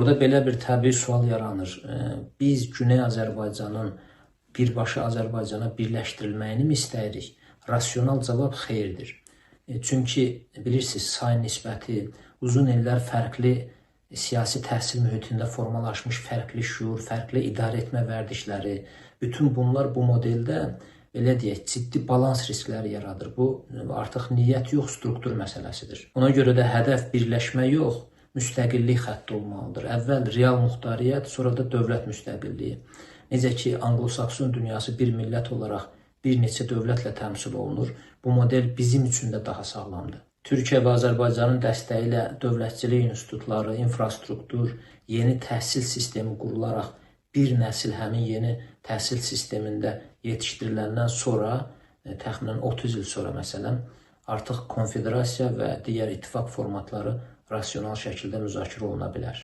Burada belə bir təbii sual yaranır. Biz Güney Azərbaycanın birbaşa Azərbaycana birləşdirilməyini mi istəyirik? Rasional cavab xeyirdir. Çünki bilirsiniz, say nisbəti, uzun illər fərqli siyasi təhsil mühitində formalaşmış fərqli şuur, fərqli idarə etmə vərdişləri, bütün bunlar bu modeldə belə deyək, ciddi balans riskləri yaradır. Bu artıq niyyət yox, struktur məsələsidir. Ona görə də hədəf birləşmə yox, müstəqillik xətti olmalıdır. Əvvəl real muxtariyyət, sonra da dövlət müstəqilliyi. Necə ki, Anglo-Sakson dünyası bir millət olaraq bir neçə dövlətlə təmsil olunur, bu model bizim üçün də daha sağlamdır. Türkiyə və Azərbaycanın dəstəyi ilə dövlətçilik institutları, infrastruktur, yeni təhsil sistemi qurularaq bir nəsil həmin yeni təhsil sistemində yetişdiriləndən sonra, təxminən 30 il sonra məsələn, artıq konfederasiya və digər ittifaq formatları rasional şəkildə müzakirə oluna bilər.